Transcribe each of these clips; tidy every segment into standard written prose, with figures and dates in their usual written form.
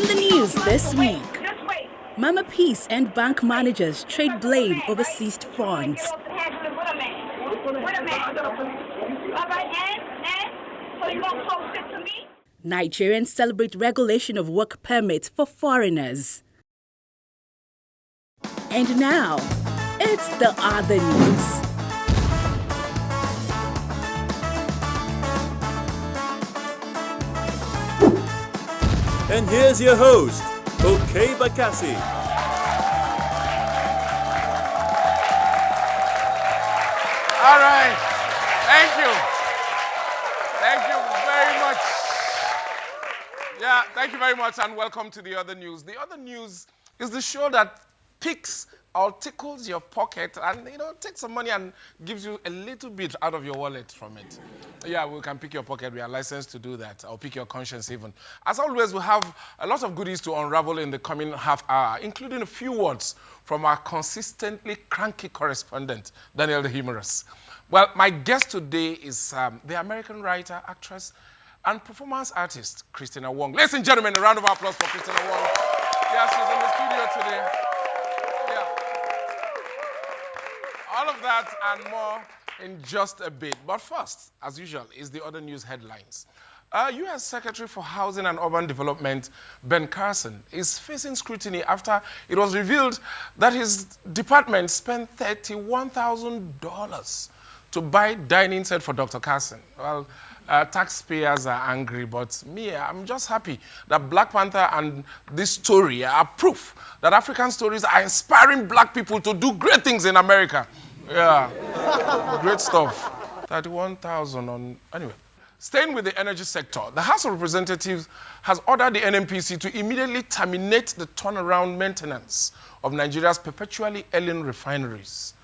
In the news this week, Mama Peace and bank managers trade blame over seized funds. Nigerians celebrate regulation of work permits for foreigners. And now, it's the other news. And here's your host, Okey Bakassi. All right. Thank you. Thank you very much. Yeah, thank you very much, and welcome to The Other News. The Other News is the show that picks or tickles your pocket and, takes some money and gives you a little bit out of your wallet from it. Yeah, we can pick your pocket. We are licensed to do that. Or pick your conscience even. As always, we have a lot of goodies to unravel in the coming half hour, including a few words from our consistently cranky correspondent, Daniel D Humorous. Well, my guest today is the American writer, actress, and performance artist, Kristina Wong. Ladies and gentlemen, a round of applause for Kristina Wong. Yeah, she's in the studio today. Yeah. All of that and more in just a bit. But first, as usual, is the other news headlines. U.S. Secretary for Housing and Urban Development, Ben Carson, is facing scrutiny after it was revealed that his department spent $31,000 to buy dining set for Dr. Carson. Well, taxpayers are angry, but me, I'm just happy that Black Panther and this story are proof that African stories are inspiring black people to do great things in America. Yeah, great stuff. 31,000 on, anyway. Staying with the energy sector, the House of Representatives has ordered the NNPC to immediately terminate the turnaround maintenance of Nigeria's perpetually ailing refineries.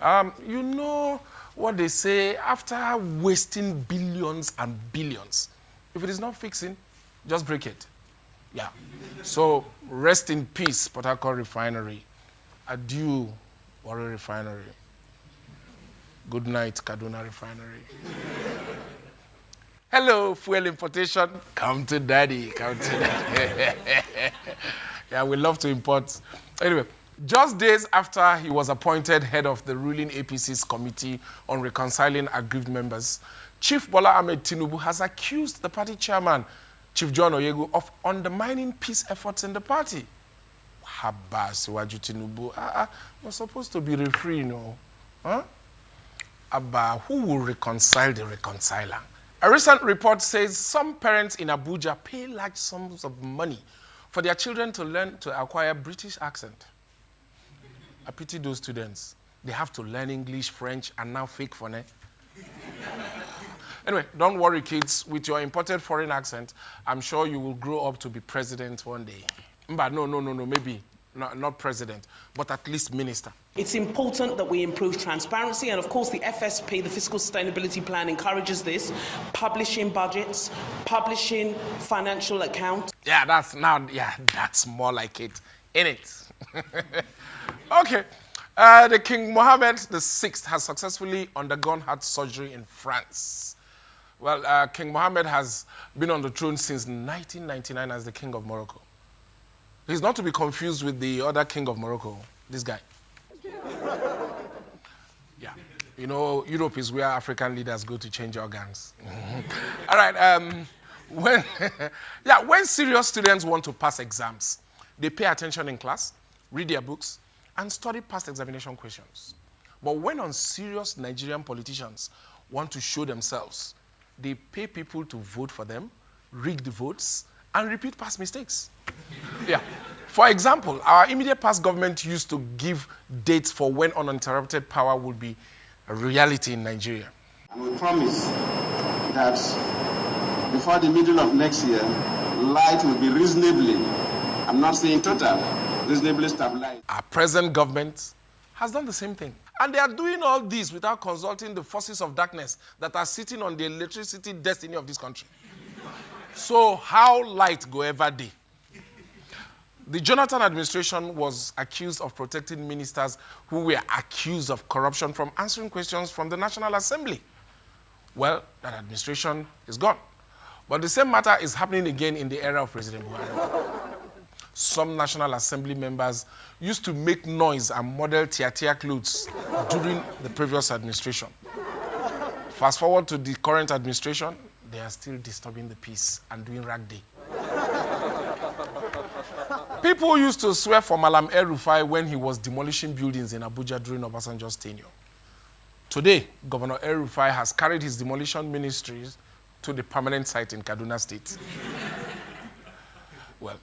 You know what they say, after wasting billions and billions, if it is not fixing, just break it. Yeah. So rest in peace, Port Harcourt Refinery. Adieu, Warri Refinery. Good night, Kaduna Refinery. Hello, fuel importation. Come to daddy, come to daddy. Yeah, we love to import. Anyway, just days after he was appointed head of the ruling APC's Committee on Reconciling Aggrieved Members, Chief Bola Ahmed Tinubu has accused the party chairman, Chief John Oyegu, of undermining peace efforts in the party. Habas, Waju Tinubu, you're supposed to be referee, Huh? Abba, who will reconcile the reconciler? A recent report says some parents in Abuja pay large sums of money for their children to learn to acquire British accent. I pity those students. They have to learn English, French, and now fake phone. Anyway, don't worry, kids. With your imported foreign accent, I'm sure you will grow up to be president one day. But no, maybe not president, but at least minister. It's important that we improve transparency, and of course the FSP, the Fiscal Sustainability Plan, encourages this. Publishing budgets, publishing financial accounts. Yeah, that's more like it, innit? Okay. The King Mohammed VI has successfully undergone heart surgery in France. Well, King Mohammed has been on the throne since 1999 as the King of Morocco. He's not to be confused with the other King of Morocco, this guy. Yeah. Europe is where African leaders go to change organs. All right. When serious students want to pass exams, they pay attention in class, read their books, and study past examination questions. But when unserious Nigerian politicians want to show themselves, they pay people to vote for them, rig the votes, and repeat past mistakes. Yeah. For example, our immediate past government used to give dates for when uninterrupted power would be a reality in Nigeria. And we promise that before the middle of next year, light will be reasonably, I'm not saying total, reasonably stabilized. Our present government has done the same thing. And they are doing all this without consulting the forces of darkness that are sitting on the electricity destiny of this country. So how light go ever day? The Jonathan administration was accused of protecting ministers who were accused of corruption from answering questions from the National Assembly. Well, that administration is gone. But the same matter is happening again in the era of President Buhari. some National Assembly members used to make noise and model tia clothes during the previous administration. Fast forward to the current administration, they are still disturbing the peace and doing rag day. People used to swear for Malam El-Rufai when he was demolishing buildings in Abuja during Obasanjo's tenure. Today, Governor El-Rufai has carried his demolition ministries to the permanent site in Kaduna State. Well,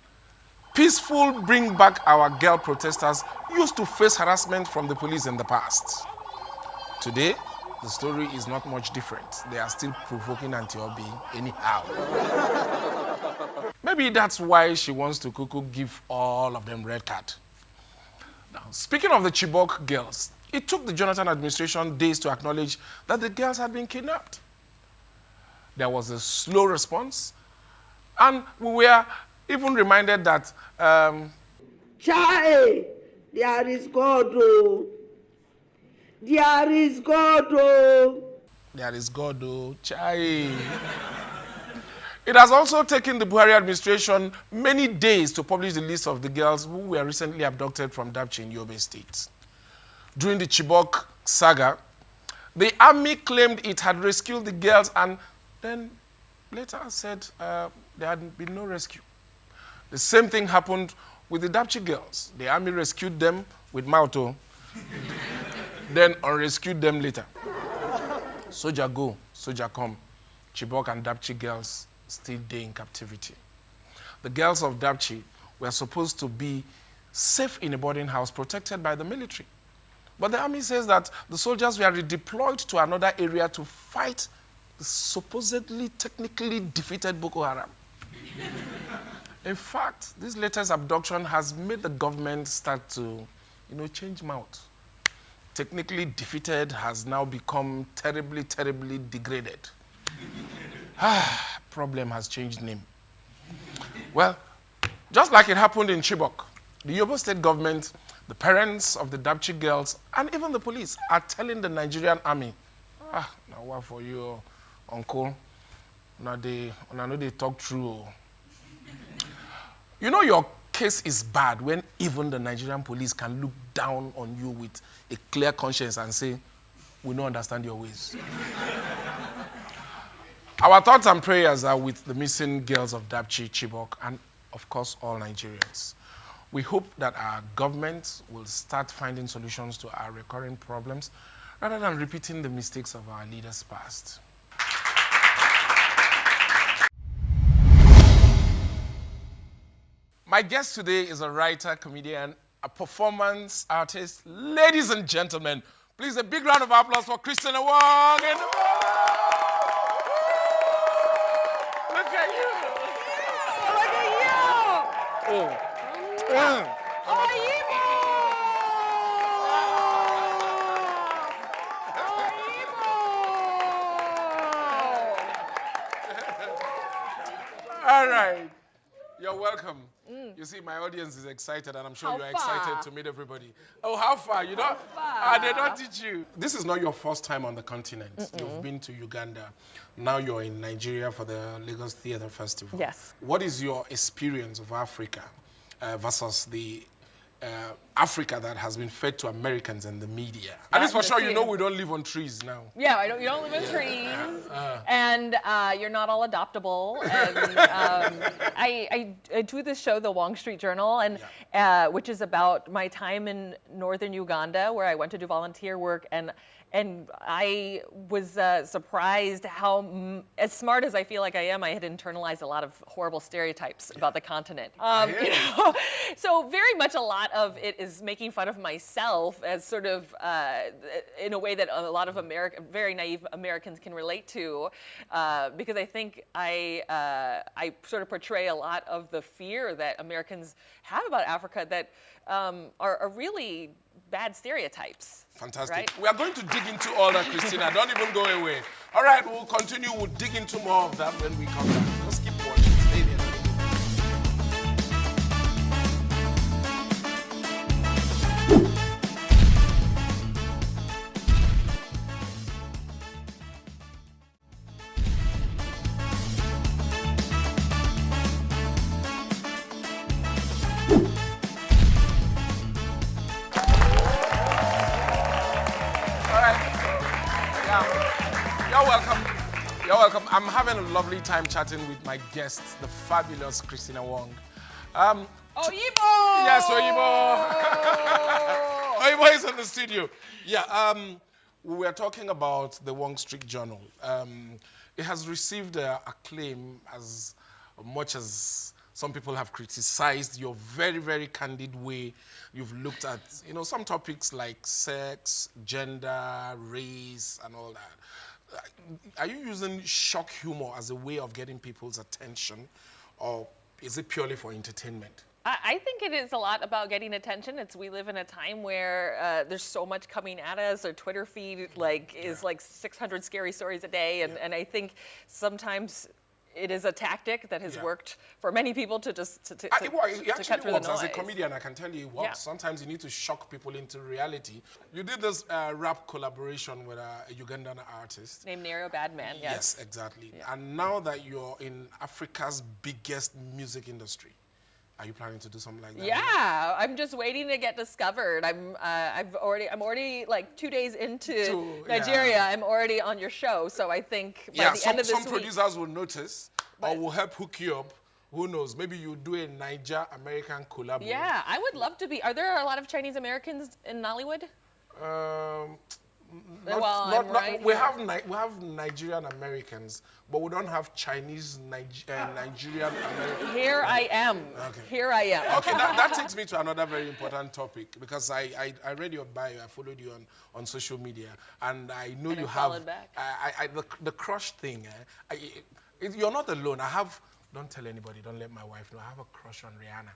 peaceful Bring Back Our Girl protesters used to face harassment from the police in the past. Today, the story is not much different. They are still provoking Auntie anyhow. Maybe that's why she wants to give all of them red card. Now, speaking of the Chibok girls, it took the Jonathan administration days to acknowledge that the girls had been kidnapped. There was a slow response, and we were even reminded that Chai, there is God, oh. There is God, oh. There is God, oh. Chai. It has also taken the Buhari administration many days to publish the list of the girls who were recently abducted from Dapchi in Yobe State. During the Chibok saga, the army claimed it had rescued the girls and then later said there had been no rescue. The same thing happened with the Dapchi girls. The army rescued them with Mauto, then unrescued them later. Soldier go, soldier come. Chibok and Dapchi girls still day in captivity. The girls of Dapchi were supposed to be safe in a boarding house protected by the military. But the army says that the soldiers were redeployed to another area to fight the supposedly technically defeated Boko Haram. In fact, this latest abduction has made the government start to, change mouth. Technically defeated has now become terribly, terribly degraded. Problem has changed name. Well, just like it happened in Chibok, the Yobe State government, the parents of the Dapchi girls, and even the police are telling the Nigerian army, now what for you, uncle? Now they talk true. You know your case is bad when even the Nigerian police can look down on you with a clear conscience and say, we don't understand your ways. Our thoughts and prayers are with the missing girls of Dapchi, Chibok, and of course, all Nigerians. We hope that our government will start finding solutions to our recurring problems rather than repeating the mistakes of our leaders past. My guest today is a writer, comedian, a performance artist. Ladies and gentlemen, please a big round of applause for Kristina Wong in the Look at you. Look at you. Oh. All right. You're welcome. You see, my audience is excited, and I'm sure you're excited to meet everybody. Oh, how far? You don't? They don't teach you. This is not your first time on the continent. You've been to Uganda. Now you're in Nigeria for the Lagos Theatre Festival. Yes. What is your experience of Africa versus the Africa that has been fed to Americans and the media? At least for sure, you know we don't live on trees now. Yeah, you don't live in trees, and you're not all adoptable. And I do this show, the Wong Street Journal, and which is about my time in northern Uganda, where I went to do volunteer work, and I was surprised how, as smart as I feel like I am, I had internalized a lot of horrible stereotypes about the continent. So very much a lot of it is making fun of myself as sort of, in a way that a lot of very naive Americans can relate to, because I think I sort of portray a lot of the fear that Americans have about Africa that are really bad stereotypes. Fantastic. Right? We are going to dig into all that, Kristina. Don't even go away. All right, we'll continue. We'll dig into more of that when we come back. Just keep watching. Stay there. I'm having a lovely time chatting with my guest, the fabulous Kristina Wong. Oyibo! Yes, Oyibo. Oyibo is in the studio. Yeah, we were talking about the Wong Street Journal. It has received acclaim as much as some people have criticized your very, very candid way. You've looked at, some topics like sex, gender, race, and all that. Are you using shock humor as a way of getting people's attention, or is it purely for entertainment? I think it is a lot about getting attention. We live in a time where there's so much coming at us. Our Twitter feed is like 600 scary stories a day, and I think sometimes it is a tactic that has worked for many people to just to cut through the noise. As a comedian, I can tell you it works. Yeah. Sometimes you need to shock people into reality. You did this rap collaboration with a Ugandan artist named Nero Badman. Yes, exactly. Yeah. And now that you're in Africa's biggest music industry, are you planning to do something like that? Yeah, I'm just waiting to get discovered. I'm already like 2 days into Nigeria. I'm already on your show, so I think by the end of this some week, producers will notice or will help hook you up. Who knows? Maybe you do a Niger-American collab. Yeah, I would love to be. Are there a lot of Chinese Americans in Nollywood? We have Nigerian Americans, but we don't have Chinese Nigerian Americans. Here I am. Okay. Here I am. Okay, that takes me to another very important topic, because I read your bio, I followed you on social media, and I know you have back. the crush thing. You're not alone. Don't tell anybody, don't let my wife know. I have a crush on Rihanna.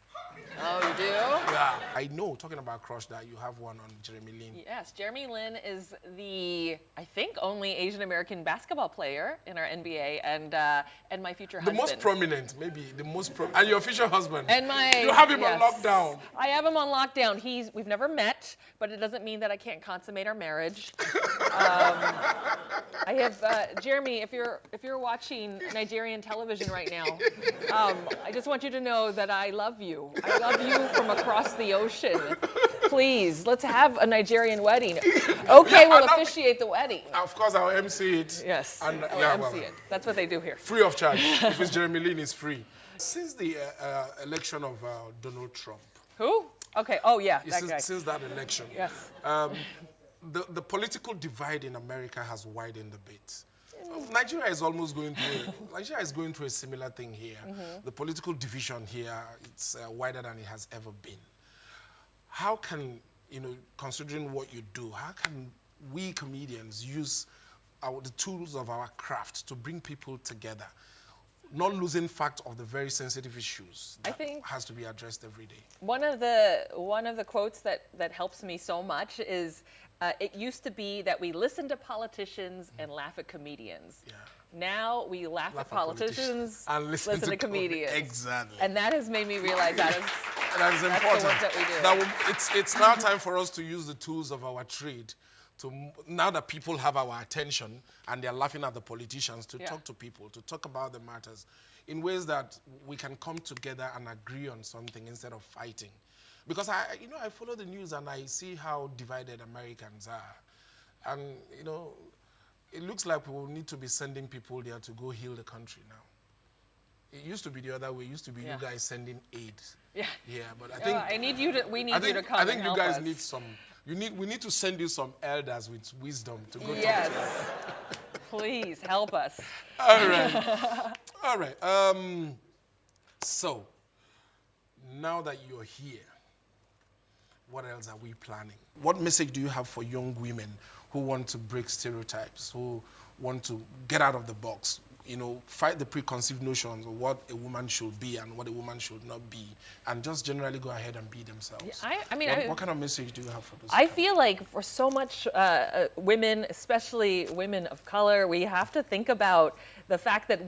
Oh, you do? Yeah. I know, talking about crush, that you have one on Jeremy Lin. Yes, Jeremy Lin is the, I think, only Asian American basketball player in our NBA, and my future husband. The most prominent, maybe the most prominent. And your future husband. And you have him on lockdown. I have him on lockdown. We've never met, but it doesn't mean that I can't consummate our marriage. I have Jeremy. If you're watching Nigerian television right now, I just want you to know that I love you. I love you from across the ocean. Please, let's have a Nigerian wedding. Okay, we'll officiate the wedding. Of course, I'll MC it. Yes, and I'll MC it. That's what they do here. Free of charge. If it's Jeremy Lin, it's free. Since the election of Donald Trump. Who? Okay. Oh yeah, that guy. Since that election. Yes. The political divide in America has widened a bit. Nigeria is going through a similar thing here. Mm-hmm. The political division here, it's wider than it has ever been. How can, considering what you do, how can we comedians use the tools of our craft to bring people together, not losing fact of the very sensitive issues that has to be addressed every day? One of the quotes that helps me so much is, it used to be that we listen to politicians and laugh at comedians. Yeah. Now we laugh at politicians and listen to comedians. Exactly. And that has made me realize that is important. the work that we do. It's now time for us to use the tools of our trade now that people have our attention and they're laughing at the politicians, to talk to people, to talk about the matters in ways that we can come together and agree on something instead of fighting. Because I follow the news and I see how divided Americans are. And, it looks like we will need to be sending people there to go heal the country now. It used to be the other way. It used to be you guys sending aid. Yeah. Yeah, but I think... we need you to come and help us. I think you guys need some... We need to send you some elders with wisdom to go talk to us. Please, help us. All right. All right. So, now that you're here, what else are we planning? What message do you have for young women who want to break stereotypes, who want to get out of the box, fight the preconceived notions of what a woman should be and what a woman should not be, and just generally go ahead and be themselves? What kind of message do you have for those? I feel like for so much women, especially women of color, we have to think about the fact that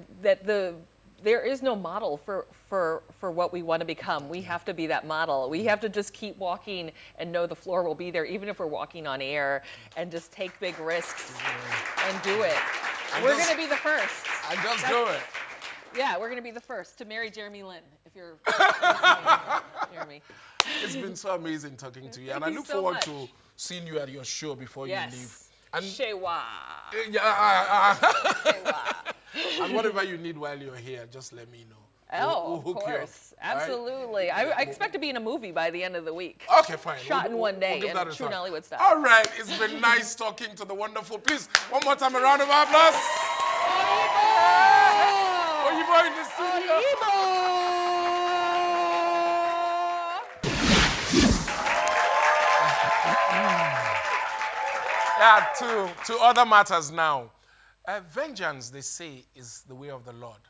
there is no model for what we want to become. We have to be that model. We have to just keep walking and know the floor will be there, even if we're walking on air, and just take big risks and do it. We're going to be the first. And just do it. Yeah, we're going to be the first to marry Jeremy Lin, if you're Jeremy. It's been so amazing talking to you. And I look forward to seeing you at your show before you leave. And Shewa. And whatever you need while you're here, just let me know. Oh, We'll of hook you up, course. all right? Absolutely. I expect to be in a movie by the end of the week. Okay, fine. Shot in one day give that in a true try. Nollywood style. All right, it's been nice talking to the wonderful. Please, one more time, a round of applause. Oyibo in the studio. Yeah, to other matters now. Vengeance, they say, is the way of the Lord.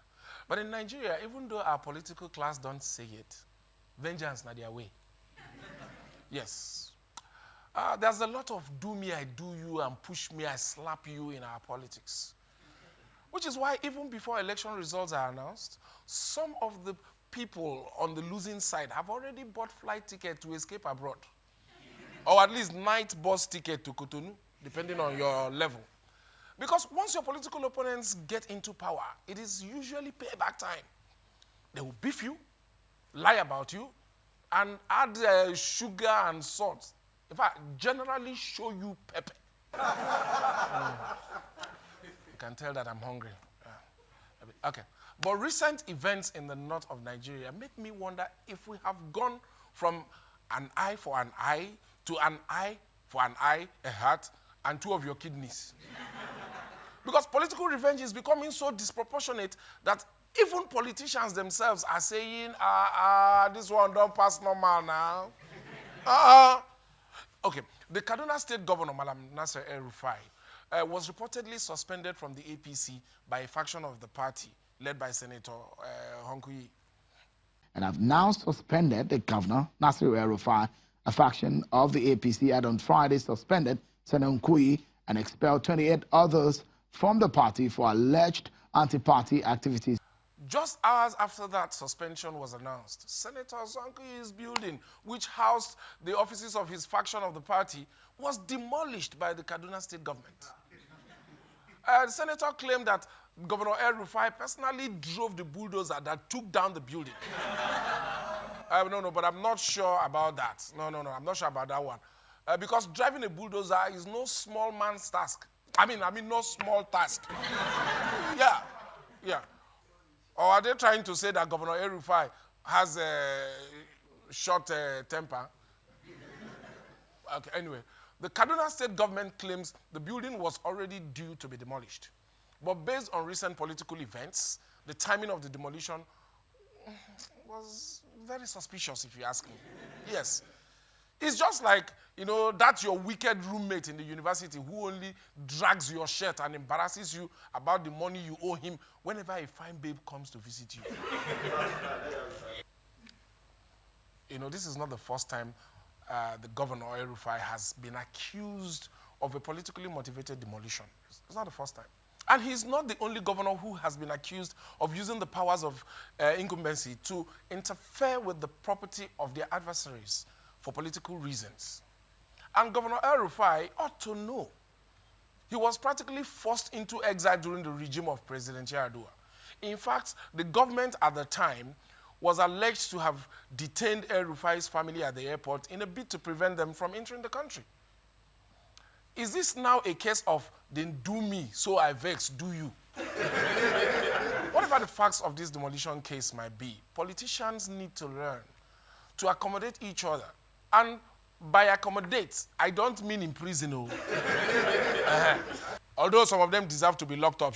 But in Nigeria, even though our political class don't say it, vengeance not their way. Yes. There's a lot of do me, I do you, and push me, I slap you in our politics. Which is why even before election results are announced, some of the people on the losing side have already bought flight ticket to escape abroad. Or at least night bus ticket to Cotonou, depending on your level. Because once your political opponents get into power, it is usually payback time. They will beef you, lie about you, and add sugar and salt. In fact, generally show you pepper. You can tell that I'm hungry. Okay. But recent events in the north of Nigeria make me wonder if we have gone from an eye for an eye to an eye for an eye, a heart, and 2 of your kidneys. Because political revenge is becoming so disproportionate that even politicians themselves are saying, this one don't pass normal now. Okay, the Kaduna State Governor, Malam Nasser El-Rufai, was reportedly suspended from the APC by a faction of the party led by Senator Honkuyi. And have now suspended the governor, Nasir El-Rufai. A faction of the APC had on Friday suspended Senator Honkuyi and expelled 28 others from the party for alleged anti-party activities. Just hours after that suspension was announced, Senator Honkuyi's building, which housed the offices of his faction of the party, was demolished by the Kaduna State government. The senator claimed that Governor El-Rufai personally drove the bulldozer that took down the building. No, but I'm not sure about that. No, I'm not sure about that one. Because driving a bulldozer is no small man's task. I mean, no small task. Yeah. Or are they trying to say that Governor El-Rufai has a short temper? Okay, anyway. The Kaduna State government claims the building was already due to be demolished. But based on recent political events, the timing of the demolition was very suspicious, if you ask me. Yes. It's just like, that's your wicked roommate in the university who only drags your shirt and embarrasses you about the money you owe him whenever a fine babe comes to visit you. This is not the first time the governor, El-Rufai, has been accused of a politically motivated demolition. It's not the first time. And he's not the only governor who has been accused of using the powers of incumbency to interfere with the property of their adversaries for political reasons. And Governor El-Rufai ought to know. He was practically forced into exile during the regime of President Yar'Adua. In fact, the government at the time was alleged to have detained El-Rufai's family at the airport in a bid to prevent them from entering the country. Is this now a case of, then do me, so I vex, do you? Whatever the facts of this demolition case might be, politicians need to learn to accommodate each other. And by accommodate, I don't mean in prison. Although some of them deserve to be locked up,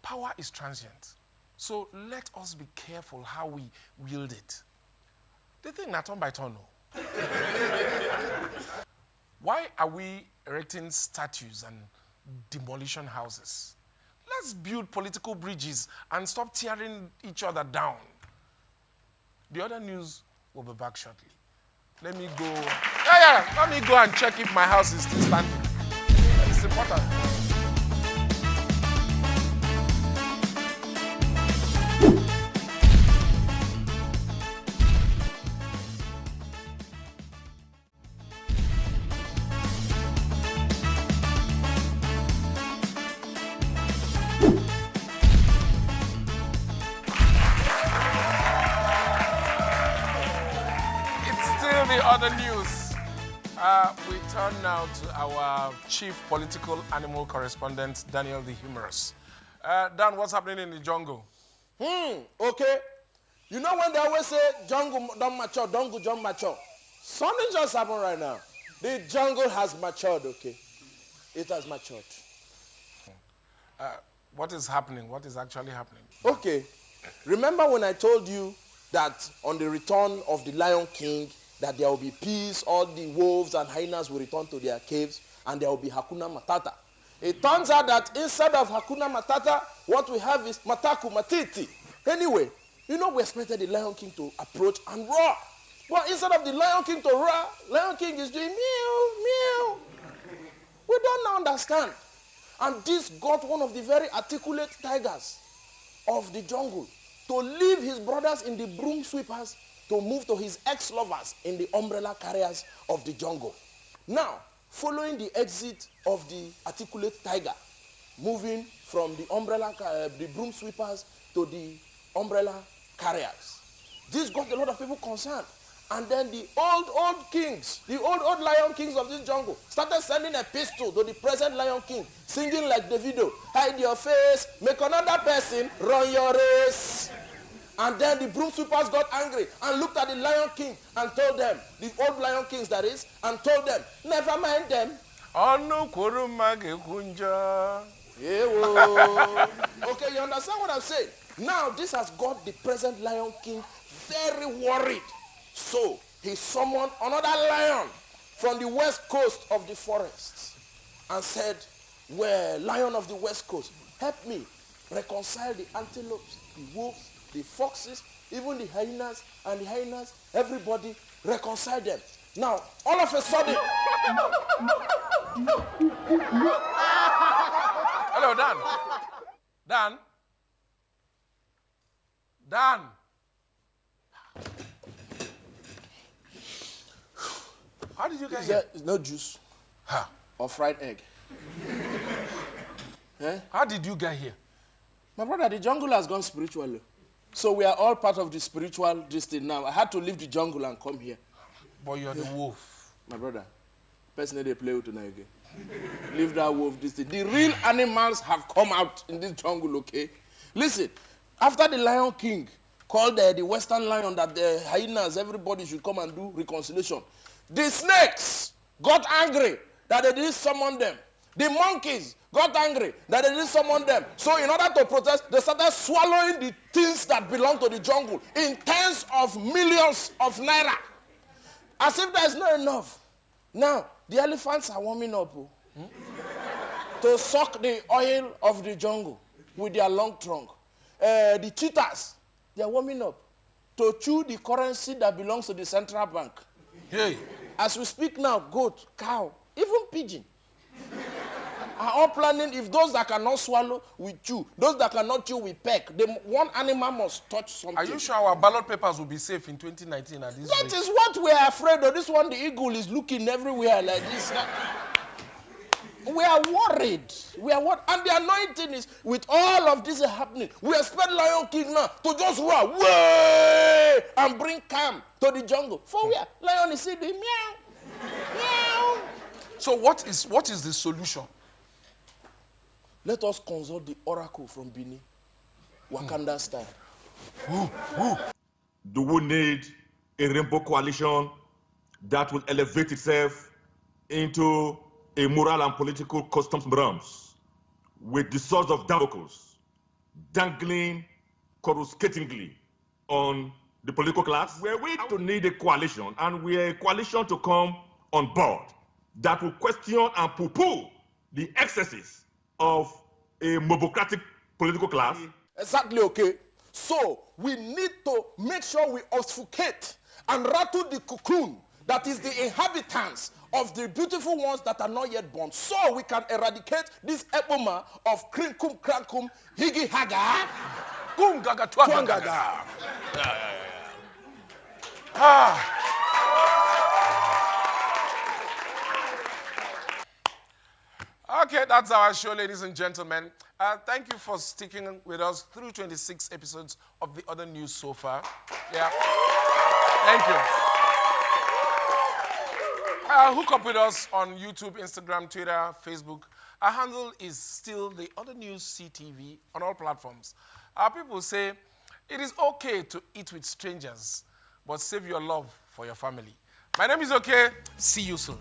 Power is transient. So let us be careful how we wield it. The thing not turn by turn. Why are we erecting statues and demolition houses? Let's build political bridges and stop tearing each other down. The other news will be back shortly. Let me go. Let me go and check if my house is still standing. It's important. Other news. We turn now to our chief political animal correspondent, Daniel D Humorous. Dan, what's happening in the jungle? Okay. You know when they always say jungle don't mature, jungle don't mature. Something just happened right now. The jungle has matured, okay? It has matured. What is happening? What is actually happening? Okay. Remember when I told you that on the return of the Lion King, that there will be peace, all the wolves and hyenas will return to their caves, and there will be Hakuna Matata. It turns out that instead of Hakuna Matata, what we have is Mataku Matiti. Anyway, you know we expected the Lion King to approach and roar. But instead of the Lion King to roar, Lion King is doing meow, meow. We don't understand. And this got one of the very articulate tigers of the jungle to leave his brothers in the broom sweepers to move to his ex-lovers in the umbrella carriers of the jungle. Now, following the exit of the articulate tiger, moving from the broom sweepers to the umbrella carriers, this got a lot of people concerned. And then the old kings, the old lion kings of this jungle started sending a pistol to the present Lion King, singing like Davido, hide your face, make another person run your race. And then the broom sweepers got angry and looked at the Lion King and told them, the old Lion Kings that is, and told them, never mind them. Okay, you understand what I'm saying? Now this has got the present Lion King very worried. So he summoned another lion from the west coast of the forest and said, well, lion of the west coast, help me reconcile the antelopes, the wolves, the foxes, even the hyenas, and the hyenas, everybody reconcile them. Now, all of a sudden... Hello, Dan. Dan? Dan? How did you get here? No juice or fried egg. How did you get here? My brother, the jungle has gone spiritual. So we are all part of the spiritual destiny now. I had to leave the jungle and come here. But you're the wolf. My brother, personally they play with tonight again. Leave that wolf destiny. The real animals have come out in this jungle, okay? Listen, after the Lion King called the Western lion that the hyenas, everybody should come and do reconciliation, the snakes got angry that they didn't summon them. The monkeys got angry that they didn't summon them. So in order to protest, they started swallowing the things that belong to the jungle in tens of millions of naira. As if there's not enough. Now, the elephants are warming up to suck the oil of the jungle with their long trunk. The cheetahs, they're warming up to chew the currency that belongs to the central bank. Hey. As we speak now, goat, cow, even pigeon are all planning, if those that cannot swallow, we chew. Those that cannot chew, we peck. One animal must touch something. Are you sure our ballot papers will be safe in 2019 at this That rate? is what we are afraid of. This one, the eagle is looking everywhere like this. We are worried. We are worried. And the anointing is, with all of this happening, we expect Lion King now to just roar, way, and bring calm to the jungle. For where? Lion is sitting, meow, meow. So what is the solution? Let us consult the oracle from Benin, Wakanda style. Do we need a rainbow coalition that will elevate itself into a moral and political customs realms with the swords of Damocles dangling coruscatingly on the political class? We're going to need a coalition, and we're a coalition to come on board that will question and poo-poo the excesses of a mobocratic political class. Exactly, okay. So we need to make sure we obfuscate and rattle the cocoon that is the inhabitants of the beautiful ones that are not yet born, so we can eradicate this epoma of krinkum krankum higi haga kum gaga twangaga. Okay, that's our show, ladies and gentlemen. Thank you for sticking with us through 26 episodes of the other news so far. Yeah. Thank you. Hook up with us on YouTube, Instagram, Twitter, Facebook. Our handle is still the Other News CTV on all platforms. Our people say it is okay to eat with strangers, but save your love for your family. My name is Okey. See you soon.